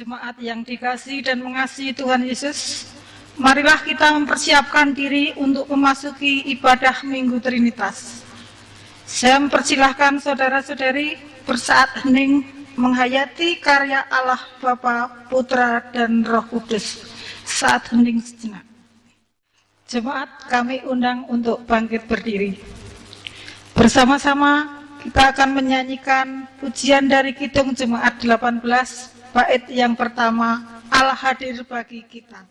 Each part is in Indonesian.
Jemaat yang dikasihi dan mengasihi Tuhan Yesus, marilah kita mempersiapkan diri untuk memasuki ibadah Minggu Trinitas. Saya mempersilahkan saudara-saudari bersaat hening menghayati karya Allah Bapa, Putra, dan Roh Kudus. Saat hening sejenak. Jemaat kami undang untuk bangkit berdiri. Bersama-sama kita akan menyanyikan pujian dari Kidung Jemaat 18, bait yang pertama, Allah hadir bagi kita.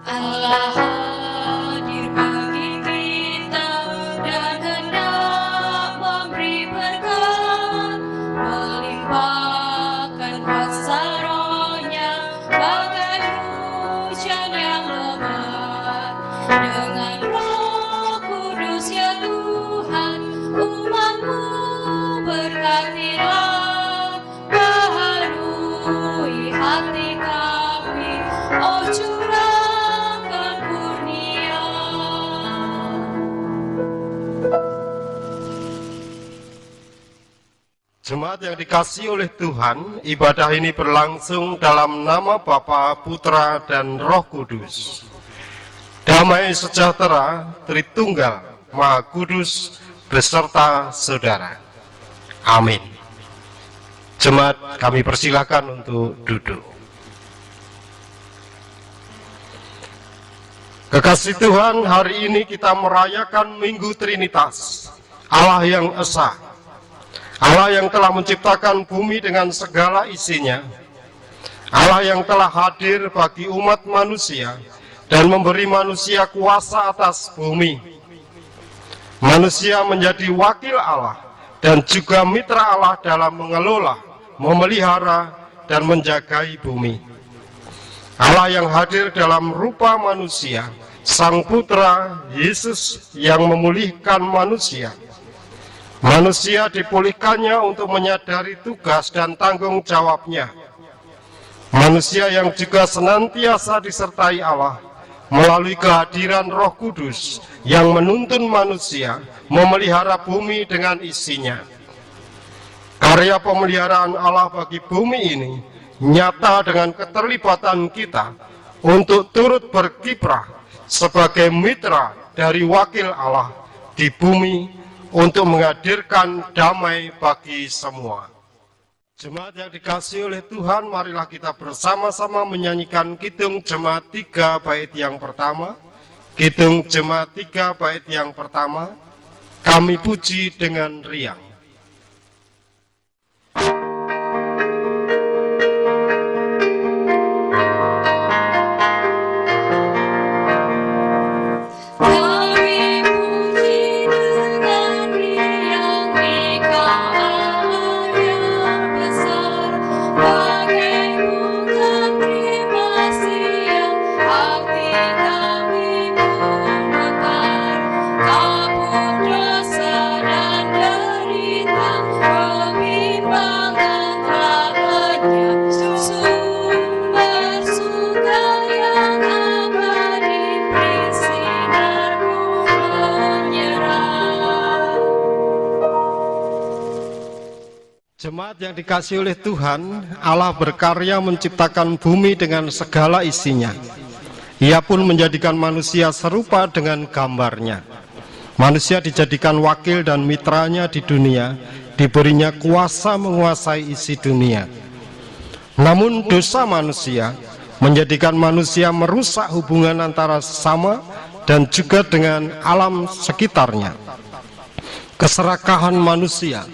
Allah hadir bagi kita dan hendak memberi berkat, melimpahkan kuasa Roh-Nya bagai hujan yang lebat. Dengan Roh Kudus ya Tuhan, umat-Mu berkatilah, baharui hati kami, oh curahkan kurnia. Jemaat yang dikasihi oleh Tuhan, ibadah ini berlangsung dalam nama Bapa, Putra, dan Roh Kudus. Damai sejahtera Tritunggal Maha Kudus beserta saudara. Amin. Jemaat kami persilakan untuk duduk. Kekasih Tuhan, hari ini kita merayakan Minggu Trinitas, Allah yang esa, Allah yang telah menciptakan bumi dengan segala isinya, Allah yang telah hadir bagi umat manusia dan memberi manusia kuasa atas bumi. Manusia menjadi wakil Allah dan juga mitra Allah dalam mengelola, memelihara, dan menjagai bumi. Allah yang hadir dalam rupa manusia, Sang Putra Yesus yang memulihkan manusia. Manusia dipulihkannya untuk menyadari tugas dan tanggung jawabnya. Manusia yang juga senantiasa disertai Allah melalui kehadiran Roh Kudus yang menuntun manusia memelihara bumi dengan isinya. Karya pemeliharaan Allah bagi bumi ini nyata dengan keterlibatan kita untuk turut berkiprah sebagai mitra dari wakil Allah di bumi untuk menghadirkan damai bagi semua. Jemaat yang dikasihi oleh Tuhan, marilah kita bersama-sama menyanyikan Kidung Jemaat 3 bait yang pertama. Kidung Jemaat 3 bait yang pertama, kami puji dengan riang. Kami puji dengan riang Engkau Allah yang besar, bagai bukan kasih yang hati kami pun mekar. Kabut dosa dan derita, kebimbangan teladannya, sumber suka yang abadi, sinarmu menyerah. Jemaat yang dikasihi oleh Tuhan, Allah berkarya menciptakan bumi dengan segala isinya. Ia pun menjadikan manusia serupa dengan gambarnya. Manusia dijadikan wakil dan mitranya di dunia, diberinya kuasa menguasai isi dunia. Namun dosa manusia menjadikan manusia merusak hubungan antara sesama dan juga dengan alam sekitarnya. Keserakahan manusia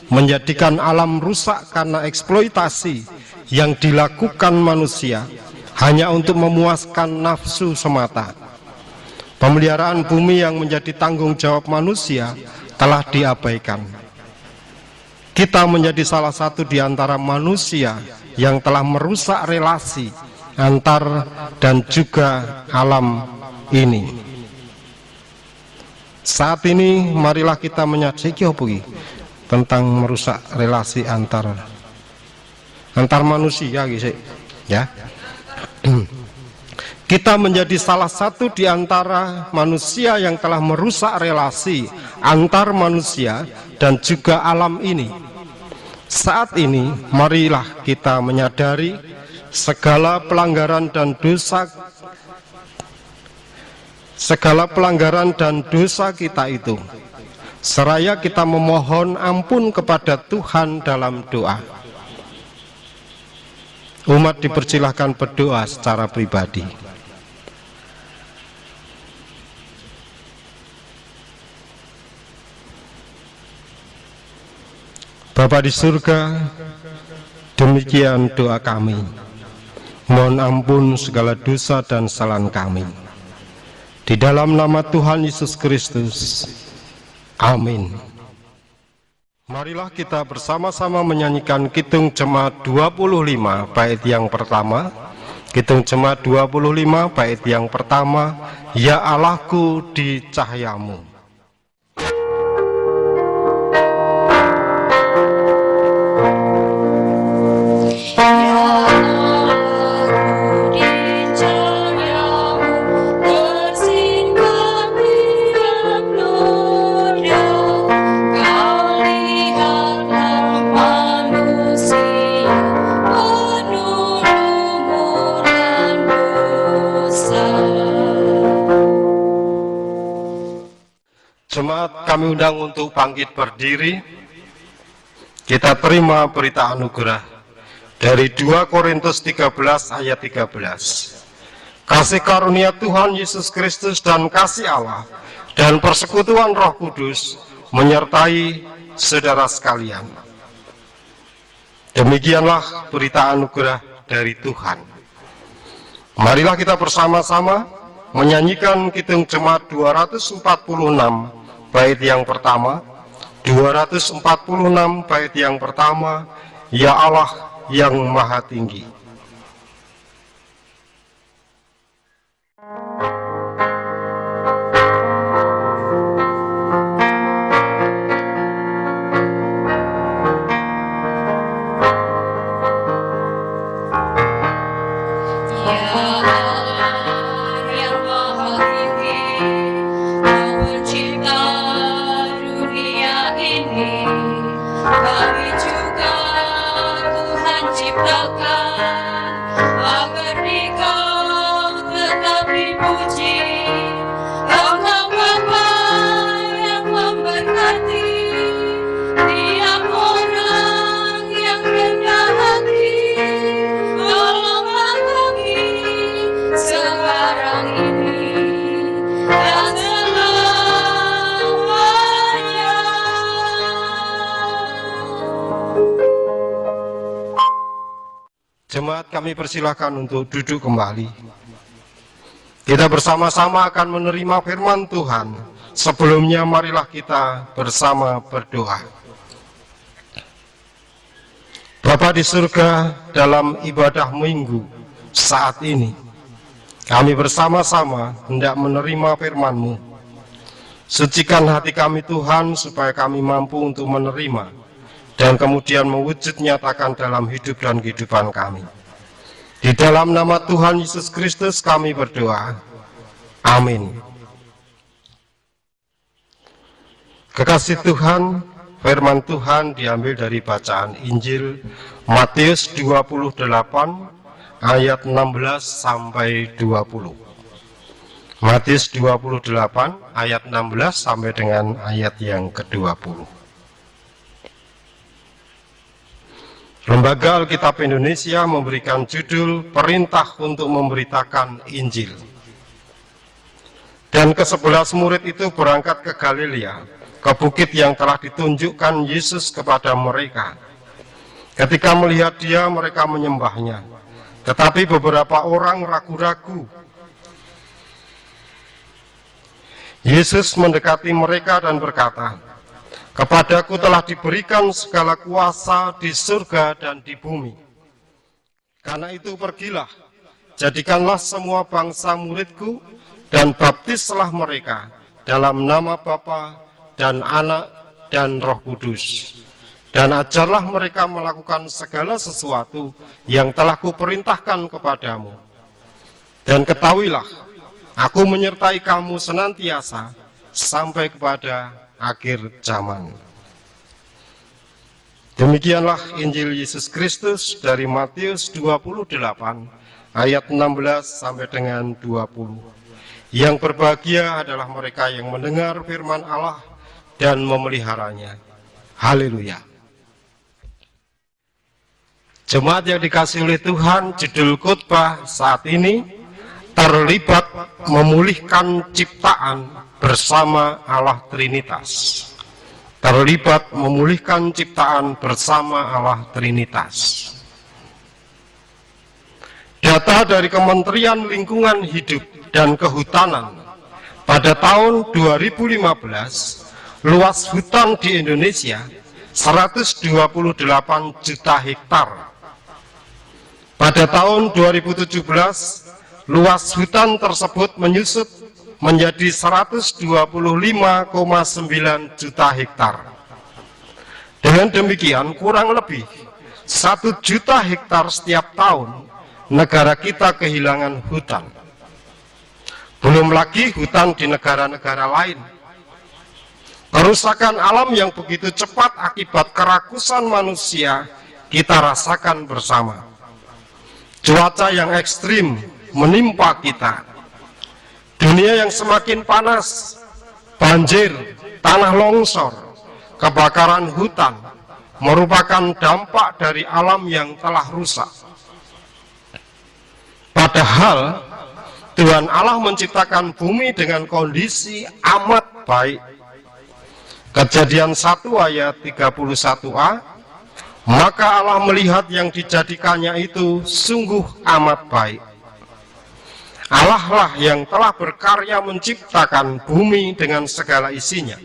menjadikan alam rusak karena eksploitasi yang dilakukan manusia hanya untuk memuaskan nafsu semata. Pemeliharaan bumi yang menjadi tanggung jawab manusia telah diabaikan. Kita menjadi salah satu di antara manusia yang telah merusak relasi antar dan juga alam ini. Saat ini marilah kita menyaksikan tentang merusak relasi antar manusia gitu ya. Kita menjadi salah satu di antara manusia yang telah merusak relasi antar manusia dan juga alam ini. Saat ini, marilah kita menyadari segala pelanggaran dan dosa kita itu, seraya kita memohon ampun kepada Tuhan dalam doa. Umat dipersilahkan berdoa secara pribadi. Bapa di surga, demikian doa kami. Mohon ampun segala dosa dan kesalahan kami. Di dalam nama Tuhan Yesus Kristus. Amin. Marilah kita bersama-sama menyanyikan Kidung Jemaat 25 bait yang pertama. Kidung Jemaat 25 bait yang pertama, Ya Allahku di cahayamu. Jemaat kami undang untuk bangkit berdiri. Kita terima berita anugerah dari 2 Korintus 13 ayat 13. Kasih karunia Tuhan Yesus Kristus dan kasih Allah dan persekutuan Roh Kudus menyertai saudara sekalian. Demikianlah berita anugerah dari Tuhan. Marilah kita bersama-sama menyanyikan Kidung Jemaat 246 bait yang pertama, 246 bait yang pertama, Ya Allah yang Maha Tinggi. Kami juga Tuhan ciptakan agar Dikau tetap dipuji. Engkau Bapa yang memberkati tiap orang yang rendah hati. Tolonglah kami sekarang ini dan Jemaat kami persilahkan untuk duduk kembali. Kita bersama-sama akan menerima firman Tuhan. Sebelumnya marilah kita bersama berdoa. Bapa di surga, dalam ibadah minggu saat ini, kami bersama-sama hendak menerima firman-Mu. Sucikan hati kami Tuhan, supaya kami mampu untuk menerima dan kemudian mewujud nyatakan dalam hidup dan kehidupan kami. Di dalam nama Tuhan Yesus Kristus kami berdoa. Amin. Kekasih Tuhan, firman Tuhan diambil dari bacaan Injil Matius 28 ayat 16 sampai 20. Matius 28 ayat 16 sampai dengan ayat yang ke-20. Lembaga Alkitab Indonesia memberikan judul Perintah untuk Memberitakan Injil. Dan ke-11 murid itu berangkat ke Galilea, ke bukit yang telah ditunjukkan Yesus kepada mereka. Ketika melihat Dia, mereka menyembahnya. Tetapi beberapa orang ragu-ragu. Yesus mendekati mereka dan berkata, Kepadaku telah diberikan segala kuasa di surga dan di bumi. Karena itu pergilah, jadikanlah semua bangsa muridku, dan baptislah mereka dalam nama Bapa dan Anak dan Roh Kudus. Dan ajarlah mereka melakukan segala sesuatu yang telah kuperintahkan kepadamu. Dan ketahuilah, aku menyertai kamu senantiasa sampai kepada akhir zaman. Demikianlah Injil Yesus Kristus dari Matius 28 ayat 16 sampai dengan 20. Yang berbahagia adalah mereka yang mendengar firman Allah dan memeliharanya. Haleluya. Jemaat yang dikasihi oleh Tuhan, judul khotbah saat ini terlibat memulihkan ciptaan bersama Allah Trinitas. Terlibat memulihkan ciptaan bersama Allah Trinitas. Data dari Kementerian Lingkungan Hidup dan Kehutanan pada tahun 2015, luas hutan di Indonesia 128 juta hektar. Pada tahun 2017, luas hutan tersebut menyusut menjadi 125,9 juta hektar. Dengan demikian, kurang lebih 1 juta hektar setiap tahun negara kita kehilangan hutan. Belum lagi hutan di negara-negara lain. Kerusakan alam yang begitu cepat akibat kerakusan manusia kita rasakan bersama. Cuaca yang ekstrim menimpa kita. Dunia yang semakin panas, banjir, tanah longsor, kebakaran hutan merupakan dampak dari alam yang telah rusak. Padahal Tuhan Allah menciptakan bumi dengan kondisi amat baik. Kejadian 1 ayat 31a, maka Allah melihat yang dijadikannya itu sungguh amat baik. Allah lah yang telah berkarya menciptakan bumi dengan segala isinya,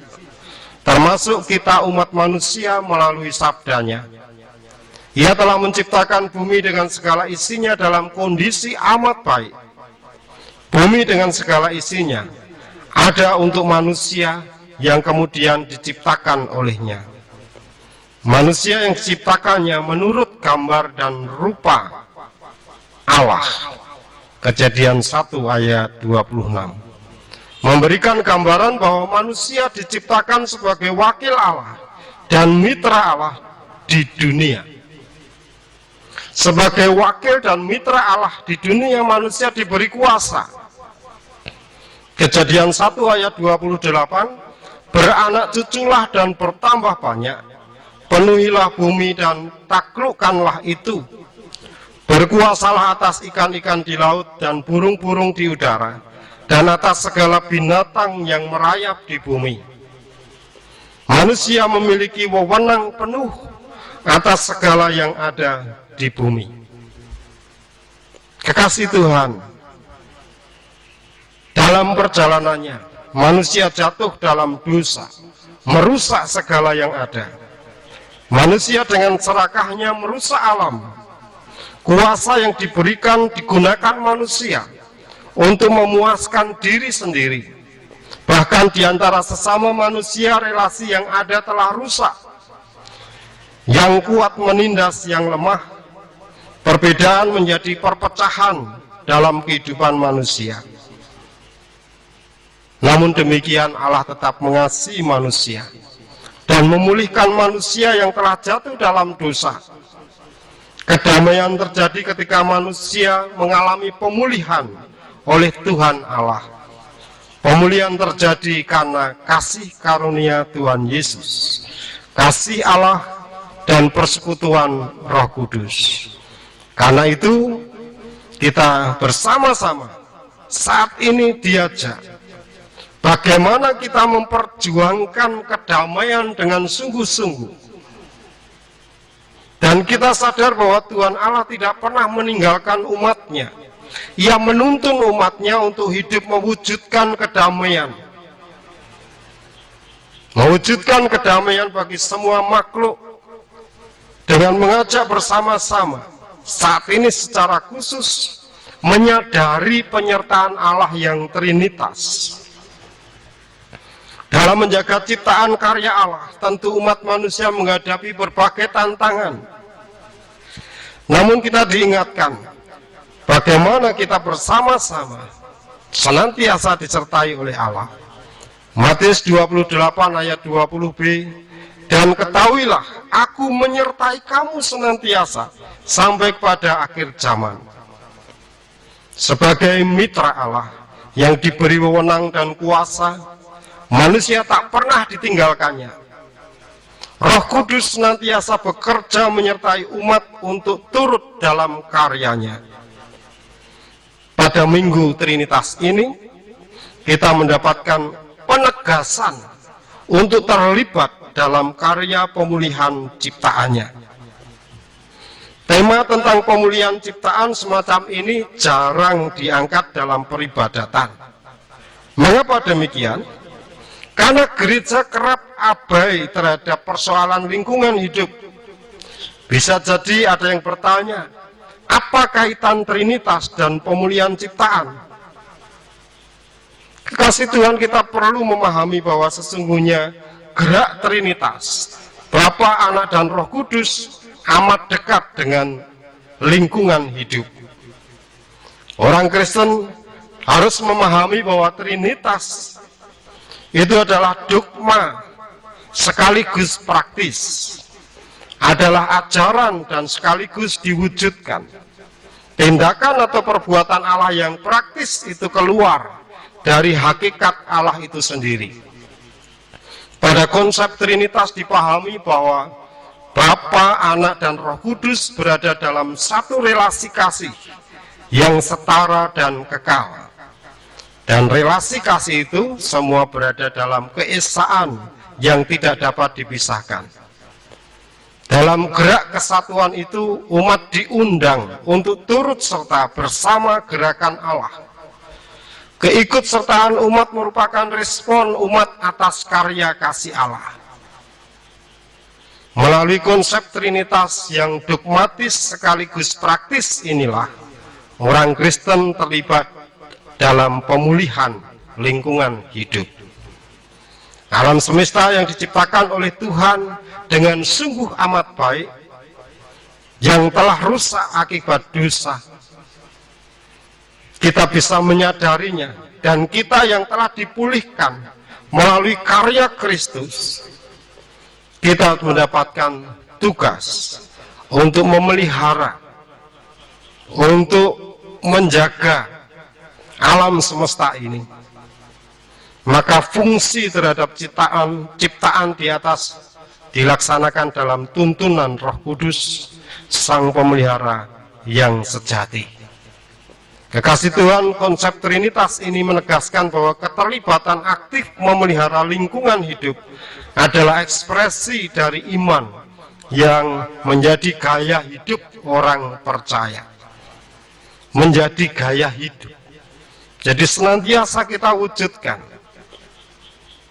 termasuk kita umat manusia melalui sabdanya. Ia telah menciptakan bumi dengan segala isinya dalam kondisi amat baik. Bumi dengan segala isinya ada untuk manusia yang kemudian diciptakan olehnya. Manusia yang diciptakannya menurut gambar dan rupa Allah. Kejadian 1 ayat 26 memberikan gambaran bahwa manusia diciptakan sebagai wakil Allah dan mitra Allah di dunia. Sebagai wakil dan mitra Allah di dunia, manusia diberi kuasa. Kejadian 1 ayat 28, beranak cuculah dan bertambah banyak, penuhilah bumi dan taklukkanlah itu, berkuasalah atas ikan-ikan di laut dan burung-burung di udara, dan atas segala binatang yang merayap di bumi. Manusia memiliki wewenang penuh atas segala yang ada di bumi. Kekasih Tuhan, dalam perjalanannya, manusia jatuh dalam dosa, merusak segala yang ada. Manusia dengan serakahnya merusak alam. Kuasa yang diberikan digunakan manusia untuk memuaskan diri sendiri. Bahkan di antara sesama manusia, relasi yang ada telah rusak. Yang kuat menindas yang lemah. Perbedaan menjadi perpecahan dalam kehidupan manusia. Namun demikian, Allah tetap mengasihi manusia dan memulihkan manusia yang telah jatuh dalam dosa. Kedamaian terjadi ketika manusia mengalami pemulihan oleh Tuhan Allah. Pemulihan terjadi karena kasih karunia Tuhan Yesus, kasih Allah dan persekutuan Roh Kudus. Karena itu kita bersama-sama saat ini diajak bagaimana kita memperjuangkan kedamaian dengan sungguh-sungguh. Dan kita sadar bahwa Tuhan Allah tidak pernah meninggalkan umatnya. Ia menuntun umatnya untuk hidup mewujudkan kedamaian. Mewujudkan kedamaian bagi semua makhluk dengan mengajak bersama-sama saat ini secara khusus menyadari penyertaan Allah yang Trinitas. Dalam menjaga ciptaan karya Allah, tentu umat manusia menghadapi berbagai tantangan. Namun kita diingatkan bagaimana kita bersama-sama senantiasa disertai oleh Allah. Matius 28 ayat 20b, dan ketahuilah aku menyertai kamu senantiasa sampai pada akhir zaman. Sebagai mitra Allah yang diberi wewenang dan kuasa, manusia tak pernah ditinggalkannya. Roh Kudus senantiasa bekerja menyertai umat untuk turut dalam karyanya. Pada Minggu Trinitas ini, kita mendapatkan penegasan untuk terlibat dalam karya pemulihan ciptaannya. Tema tentang pemulihan ciptaan semacam ini jarang diangkat dalam peribadatan. Mengapa demikian? Karena gereja kerap abai terhadap persoalan lingkungan hidup. Bisa jadi ada yang bertanya, apa kaitan Trinitas dan pemulihan ciptaan? Kekasih Tuhan, kita perlu memahami bahwa sesungguhnya gerak Trinitas, Bapa, Anak, dan Roh Kudus amat dekat dengan lingkungan hidup. Orang Kristen harus memahami bahwa Trinitas itu adalah dogma sekaligus praktis, adalah ajaran dan sekaligus diwujudkan. Tindakan atau perbuatan Allah yang praktis itu keluar dari hakikat Allah itu sendiri. Pada konsep Trinitas dipahami bahwa Bapa, Anak, dan Roh Kudus berada dalam satu relasi kasih yang setara dan kekal. Dan relasi kasih itu semua berada dalam keesaan yang tidak dapat dipisahkan. Dalam gerak kesatuan itu, umat diundang untuk turut serta bersama gerakan Allah. Keikutsertaan umat merupakan respon umat atas karya kasih Allah. Melalui konsep Trinitas yang dogmatis sekaligus praktis inilah, orang Kristen terlibat dalam pemulihan lingkungan hidup. Alam semesta yang diciptakan oleh Tuhan dengan sungguh amat baik, yang telah rusak akibat dosa, kita bisa menyadarinya, dan kita yang telah dipulihkan melalui karya Kristus, kita mendapatkan tugas untuk memelihara, untuk menjaga alam semesta ini. Maka fungsi terhadap ciptaan di atas dilaksanakan dalam tuntunan Roh Kudus, Sang Pemelihara yang sejati. Kekasih Tuhan, konsep Trinitas ini menegaskan bahwa keterlibatan aktif memelihara lingkungan hidup adalah ekspresi dari iman yang menjadi gaya hidup orang percaya. Menjadi gaya hidup. Jadi senantiasa kita wujudkan.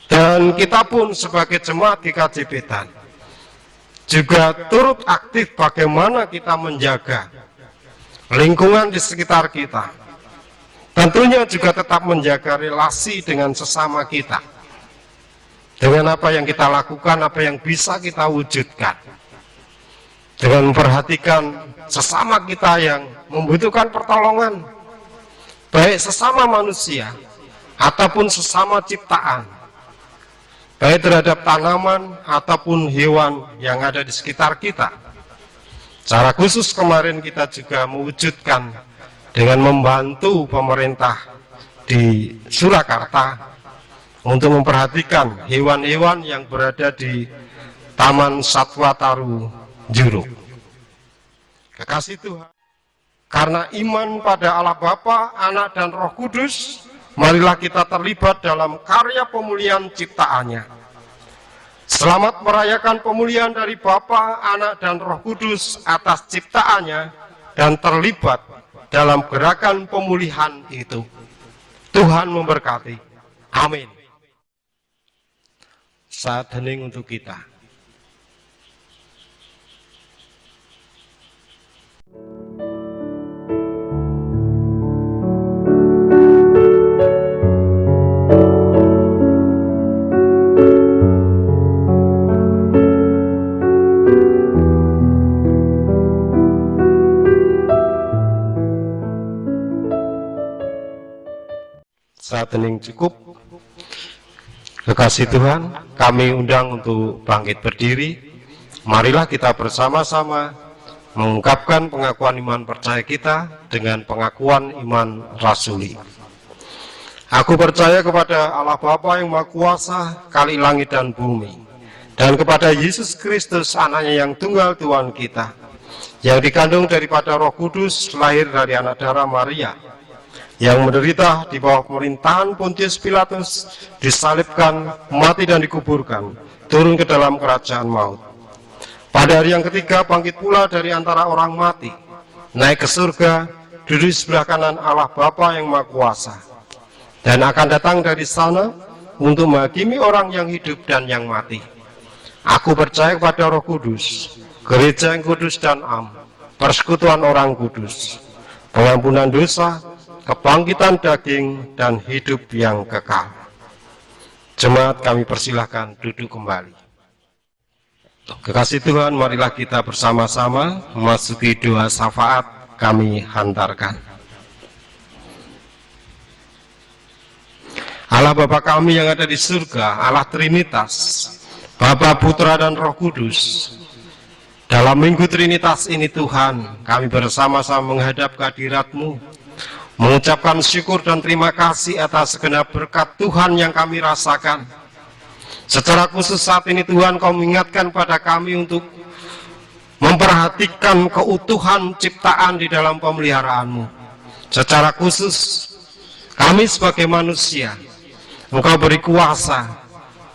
Dan kita pun sebagai jemaat GKJ Pedan juga turut aktif bagaimana kita menjaga lingkungan di sekitar kita. Tentunya juga tetap menjaga relasi dengan sesama kita. Dengan apa yang kita lakukan, apa yang bisa kita wujudkan. Dengan memperhatikan sesama kita yang membutuhkan pertolongan, baik sesama manusia ataupun sesama ciptaan, baik terhadap tanaman ataupun hewan yang ada di sekitar kita. Secara khusus kemarin kita juga mewujudkan dengan membantu pemerintah di Surakarta untuk memperhatikan hewan-hewan yang berada di Taman Satwa Taru Juruk. Kekasih Tuhan, karena iman pada Allah Bapa, Anak, dan Roh Kudus, marilah kita terlibat dalam karya pemulihan ciptaannya. Selamat merayakan pemulihan dari Bapa, Anak, dan Roh Kudus atas ciptaannya dan terlibat dalam gerakan pemulihan itu. Tuhan memberkati. Amin. Saat hening untuk kita. satening cukup. Kekasih Tuhan, kami undang untuk bangkit berdiri. Marilah kita bersama-sama mengungkapkan pengakuan iman percaya kita dengan pengakuan iman rasuli. Aku percaya kepada Allah Bapa yang Maha Kuasa, Kali langit dan bumi, dan kepada Yesus Kristus, anaknya yang tunggal Tuhan kita, yang dikandung daripada Roh Kudus, lahir dari anak darah Maria, yang menderita di bawah pemerintahan Pontius Pilatus, disalibkan, mati dan dikuburkan, turun ke dalam kerajaan maut. Pada hari yang ketiga bangkit pula dari antara orang mati, naik ke surga, duduk di sebelah kanan Allah Bapa yang Maha Kuasa, dan akan datang dari sana untuk menghakimi orang yang hidup dan yang mati. Aku percaya kepada Roh Kudus, gereja yang kudus dan am, persekutuan orang kudus, pengampunan dosa, kebangkitan daging, dan hidup yang kekal. Jemaat, kami persilahkan duduk kembali. Kekasih Tuhan, marilah kita bersama-sama memasuki doa syafaat kami hantarkan. Allah Bapa kami yang ada di surga, Allah Trinitas, Bapa, Putra, dan Roh Kudus, dalam minggu Trinitas ini Tuhan, kami bersama-sama menghadap kehadirat-Mu, mengucapkan syukur dan terima kasih atas segenap berkat Tuhan yang kami rasakan. Secara khusus saat ini Tuhan, Kau mengingatkan pada kami untuk memperhatikan keutuhan ciptaan di dalam pemeliharaan-Mu. Secara khusus kami sebagai manusia, Engkau beri kuasa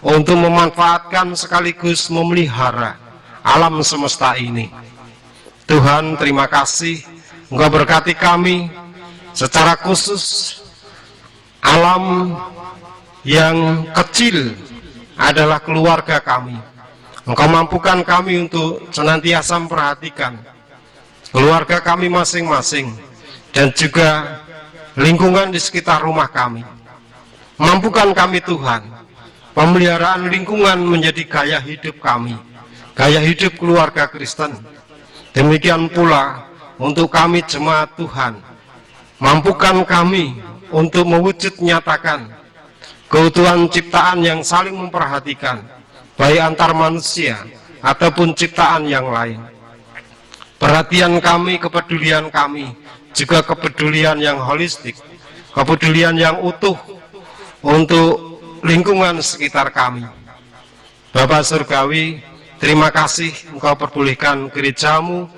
untuk memanfaatkan sekaligus memelihara alam semesta ini. Tuhan, terima kasih Engkau berkati kami, secara khusus alam yang kecil adalah keluarga kami. Engkau mampukan kami untuk senantiasa memperhatikan keluarga kami masing-masing dan juga lingkungan di sekitar rumah kami. Mampukan kami Tuhan, pemeliharaan lingkungan menjadi gaya hidup kami, gaya hidup keluarga Kristen. Demikian pula untuk kami jemaat Tuhan, mampukan kami untuk mewujud nyatakan keutuhan ciptaan yang saling memperhatikan, baik antar manusia ataupun ciptaan yang lain. Perhatian kami, kepedulian kami, juga kepedulian yang holistik, kepedulian yang utuh untuk lingkungan sekitar kami. Bapa Surgawi, terima kasih Engkau perbolehkan gereja-Mu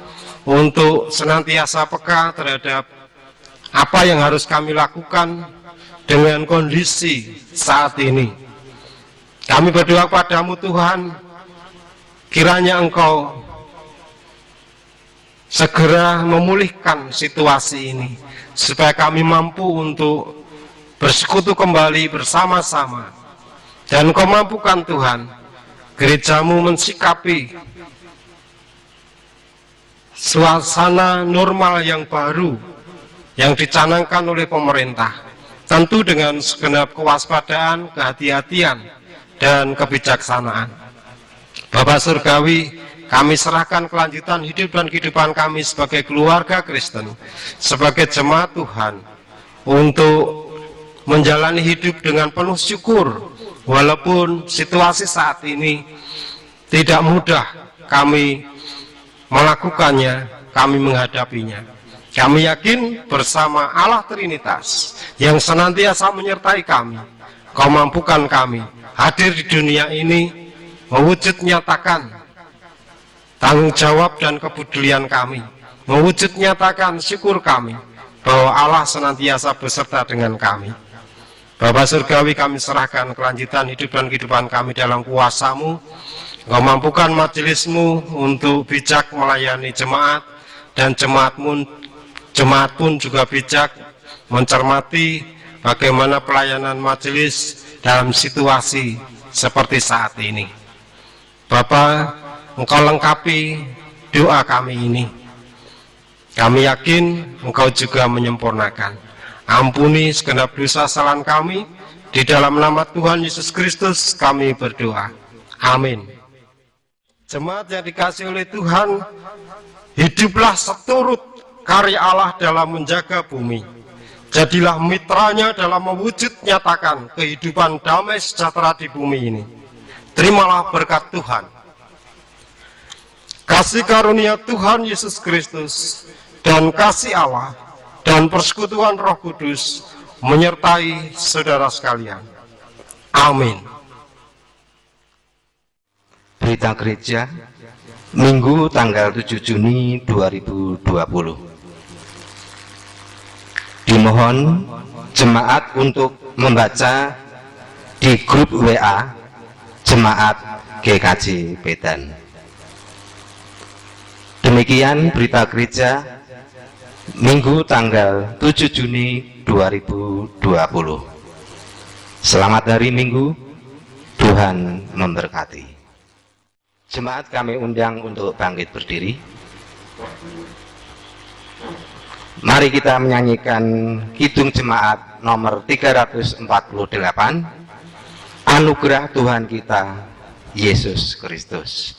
untuk senantiasa peka terhadap apa yang harus kami lakukan dengan kondisi saat ini. Kami berdoa padamu Tuhan, kiranya Engkau segera memulihkan situasi ini, supaya kami mampu untuk bersekutu kembali bersama-sama. Dan Engkau mampukan Tuhan, gereja-Mu mensikapi suasana normal yang baru yang dicanangkan oleh pemerintah, tentu dengan segenap kewaspadaan, kehati-hatian, dan kebijaksanaan. Bapak Surgawi, kami serahkan kelanjutan hidup dan kehidupan kami sebagai keluarga Kristen, sebagai jemaat Tuhan, untuk menjalani hidup dengan penuh syukur, walaupun situasi saat ini tidak mudah kami melakukannya, kami menghadapinya. Kami yakin bersama Allah Trinitas yang senantiasa menyertai kami, Kau mampukan kami hadir di dunia ini, mewujud nyatakan tanggung jawab dan kepedulian kami, mewujud nyatakan syukur kami bahwa Allah senantiasa beserta dengan kami. Bapa Surgawi, kami serahkan kelanjutan hidup dan kehidupan kami dalam kuasa-Mu. Kau mampukan majelis-Mu untuk bijak melayani jemaat, dan jemaat pun juga bijak mencermati bagaimana pelayanan majelis dalam situasi seperti saat ini. Bapa, Engkau lengkapi doa kami ini. Kami yakin Engkau juga menyempurnakan. Ampuni segenap dosa kesalahan kami. Di dalam nama Tuhan Yesus Kristus kami berdoa. Amin. Jemaat yang dikasihi oleh Tuhan, hiduplah seturut karya Allah dalam menjaga bumi. Jadilah mitranya dalam mewujud nyatakan kehidupan damai sejahtera di bumi ini. Terimalah berkat Tuhan. Kasih karunia Tuhan Yesus Kristus dan kasih Allah dan persekutuan Roh Kudus menyertai saudara sekalian. Amin. Berita Gereja, Minggu tanggal 7 Juni 2020. Dimohon jemaat untuk membaca di grup WA Jemaat GKJ Medan. Demikian berita gereja Minggu tanggal 7 Juni 2020. Selamat hari Minggu, Tuhan memberkati. Jemaat kami undang untuk bangkit berdiri. Mari kita menyanyikan Kidung Jemaat nomor 348, Anugerah Tuhan kita Yesus Kristus.